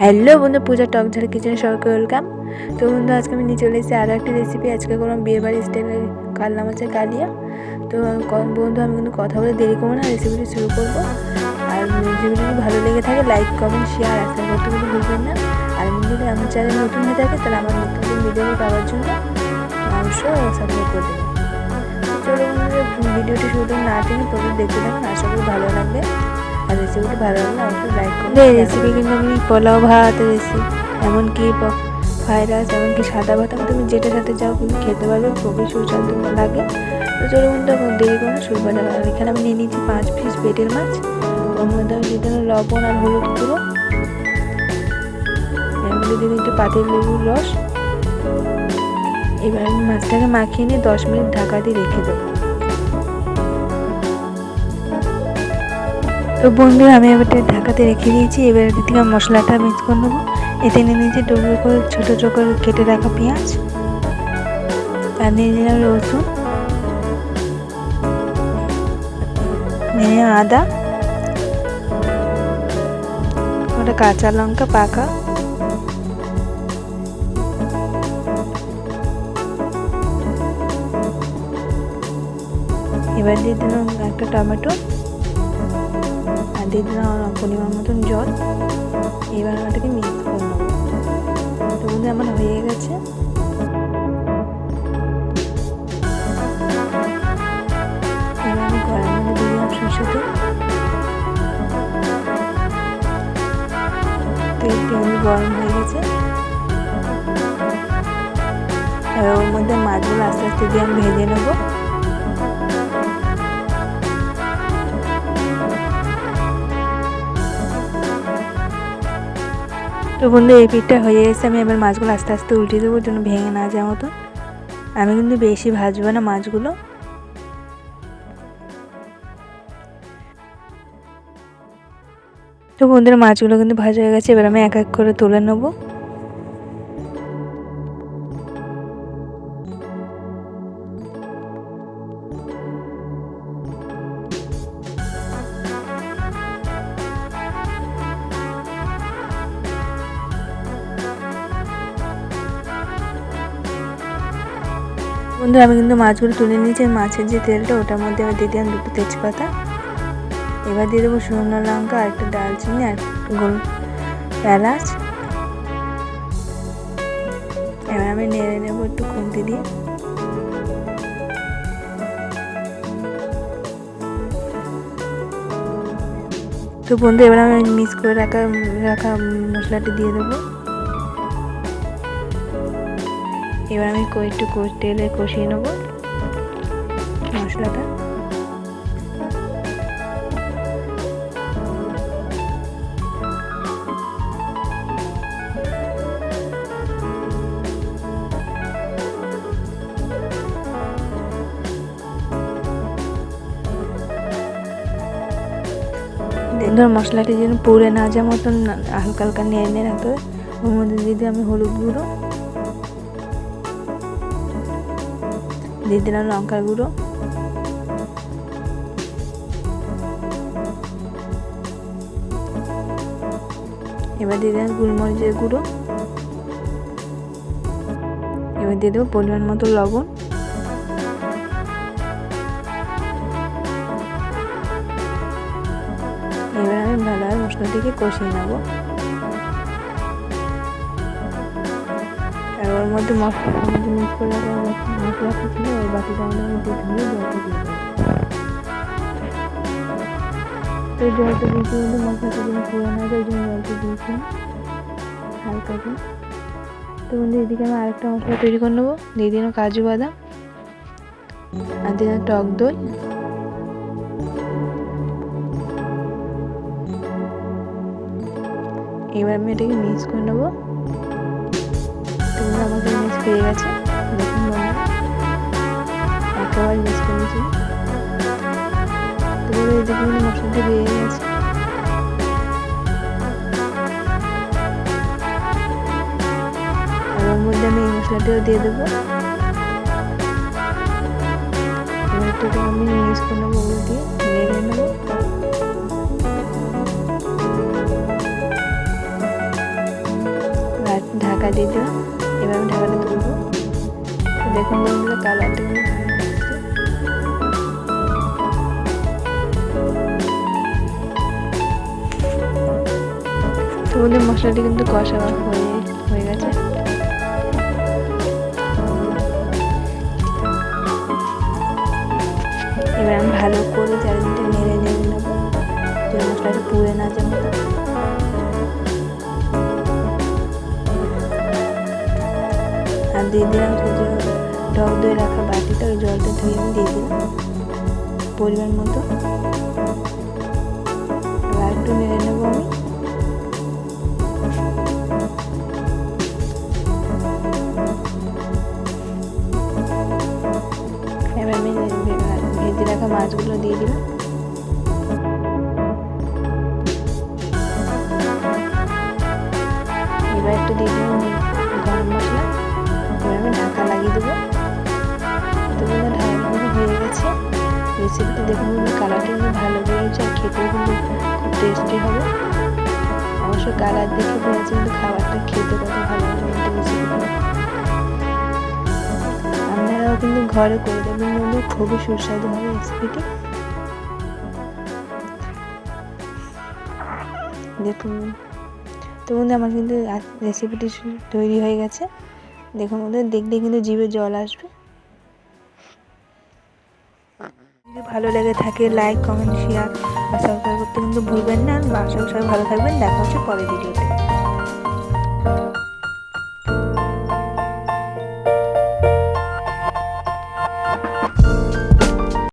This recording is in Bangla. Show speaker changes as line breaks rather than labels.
হ্যালো বন্ধু, পূজা টক ঝাল কিচেনে সবাইকে ওয়েলকাম। তো বন্ধু, আজকে আমি নিয়ে চলে এসেছি আরও একটি রেসিপি। আজকে করলাম বিয়েবাড়ি স্টাইলের কাতলা মাছের কালিয়া। তো বন্ধু, আমি কিন্তু কথা বলে দেরি করবো না, রেসিপিটি শুরু করবো। আর রেসিপিটি ভালো লেগে থাকে লাইক কমেন্ট শেয়ার আশা করতে কিন্তু ভুলবেন না। আর আমি যদি আমার চ্যানেল নতুন হয়ে থাকে তাহলে আমার নতুন ভিডিওটি পাওয়ার জন্য অবশ্যই সাবস্ক্রাইব করে দেবেন। চলো বন্ধুরা, ভিডিওটি শুরু না টেনে প্রথমে দেখতে থাকুন, আশা করি ভালো লাগবে। আর রেসিপিটি ভালো লাগলে অবশ্যই লাইক করুন। এই রেসিপি কিন্তু আমি পোলাও ভাত রেসিপি, এমনকি ফ্রাইড রাইস, এমনকি সাদা ভাত, তুমি যেটার সাথে যাও কিন্তু খেতে পারবে, খুবই সুস্বাদু লাগে। তো চলো বন্ধু, দেরি করে শুরু করা যাবে। আর এখানে আমি নিয়ে নিয়েছি 5 পিস পেটের মাছ। ওর মধ্যে আমি দিয়ে দিলাম লবণ আর হলুদ গুঁড়ো, এর মধ্যে দিয়ে দিচ্ছি পাতিল লেবুর রস। এবার আমি মাছটাকে মাখিয়ে নিয়ে 10 মিনিট ঢাকা দিয়ে রেখে দেবো। তো বন্ধু, আমি এবারটা ঢাকাতে রেখে দিয়েছি। এবার দিকে মশলাটা মিক্স করে নেবো। এতে নিয়ে নিয়েছি টুকরো করে ছোটো ছোটো করে কেটে রাখা পেঁয়াজ, আর নিয়ে নিলাম রসুন, নিয়ে আদা, ওটা কাঁচা লঙ্কা পাকা, এবার দিয়ে দিলাম একটা টমেটো, আর দিয়ে দিলাম পরিমাণ মতন জল। এবার ওটাকে মিক্স করে নেবো। তো বন্ধু, আমার হয়ে গেছে। এবার আমি কড়াইয়ের মধ্যে দিয়ে দিলাম সরষে তেল। তেলটি গরম হয়ে গেছে। এবার ওর মধ্যে মাছগুলো আস্তে আস্তে দিয়ে আমি ভেজে নেবো। তো বন্ধু, এই পিঠটা হয়ে গেছে। আমি এবার মাছগুলো আস্তে আস্তে উল্টে দেবো, জন্য ভেঙে না যাওয়ার মতো। আমি কিন্তু বেশি ভাজবো না মাছগুলো। তো বন্ধুরা, মাছগুলো কিন্তু ভাজা হয়ে গেছে। এবার আমি এক এক করে তুলে নেবো। বন্ধু, আমি কিন্তু মাছগুলো তুলে নিয়েছি। মাছের যে তেলটা, ওটার মধ্যে এবার দিয়ে দিলাম 2টো তেজপাতা। এবার দিয়ে দেবো শুকনো লঙ্কা আর একটা দারচিনি আর গোল এলাচ। এবার আমি নেড়ে নেবো একটু খুন্তি দিয়ে। তো বন্ধু, এবার আমি মিক্স করে রাখা মশলাটি দিয়ে দেবো। এবার আমি একটু তেলে কষিয়ে নেব মশলাটা। ধর মশলাটি যেন পুড়ে না যাওয়ার মতন হালকা হালকা নেড়ে রাখতে হবে। ওর মধ্যে দিয়ে দিই আমি হলুদ গুঁড়ো, দিয়ে দিলাম লঙ্কার গুঁড়ো, এবার দিয়ে দিলাম গোলমরিচের গুঁড়ো, এবার দিয়ে দেবো পরিমাণ মতো লবণ। এবার আমি ভালোভাবে মশলাটিকে কষিয়ে নেবো। আর ওর মধ্যে মিক্স করে মশলাটা ছিল, ওই বাটিটা আমাদের মধ্যে ধুয়ে জলটা দিয়ে দেবো। তো জলটা দিয়েছি কিন্তু মশলাটা যেন পুড়ে না যায়, ওই জন্য জলটা দিয়েছি হালকা করে। তো বন্ধু, এদিকে আমি আরেকটা মশলা তৈরি করে নেবো। দিয়ে দিলাম কাজু বাদাম, আর দিলাম টক দই। এবার আমি এটাকে মিক্স করে নেবো। তো আমাকে মিক্স হয়ে গেছে, দেখুন বন্ধু, একেবারে মিক্স করে নিয়েছি। তো এদিকে কিন্তু মশলাটা বেরিয়ে গেছে। আর ওর মধ্যে আমি এই মশলাটিও দিয়ে দেবো। এবার একটু আমি মিক্স করে নেবো, ওগুলো দিয়ে নেড়ে নেবো। ঢাকা দিয়ে দিলাম। এবার আমি ঢাকাটা তুলবো। দেখুন বন্ধুরা কালারটা কিন্তু ভালো লাগছে। তো বন্ধুরা মশলাটি কিন্তু কষা হয়ে গেছে। এবার আমি ভালো করে চারিদিকে নেড়ে নেবো, যে মশলাটা পুড়ে না যায় মতো। আর দিয়ে দিলাম টক দই রাখা বাটিটা, ওই জলটা ধুয়ে আমি দিয়ে দিলাম পরিমাণ মতো। আর একটু নেড়ে নেবো আমি। এবার আমি ভেজে রাখা মাছগুলো দিয়ে দিলাম। এবার একটু দিয়ে দিলাম গরম মশলা। এবার আমি ঢাকা লাগিয়ে দেবো। তো ঢাকা হয়ে গেছে। রেসিপিটা দেখুন কালারটা কিন্তু ভালো বেরিয়েছে, আর খেতেও কিন্তু খুব টেস্টি হবে। অবশ্য কালার দেখে বলেছে কিন্তু খাবারটা খেতে কত ভালো হবে রেসিপিটা। আপনারাও কিন্তু ঘরে করে দেবেন বন্ধু, খুবই সুস্বাদু হবে রেসিপিটি। দেখুন তো বন্ধু আমার কিন্তু রেসিপিটি তৈরি হয়ে গেছে। দেখুন বন্ধু দেখলে কিন্তু জিভে জল আসবে। যদি ভালো লেগে থাকে লাইক, কমেন্ট, শেয়ার আর সাবস্ক্রাইব করতে কিন্তু ভুলবেন না। আর সবাই ভালো থাকবেন। দেখা হচ্ছে পরের ভিডিওতে।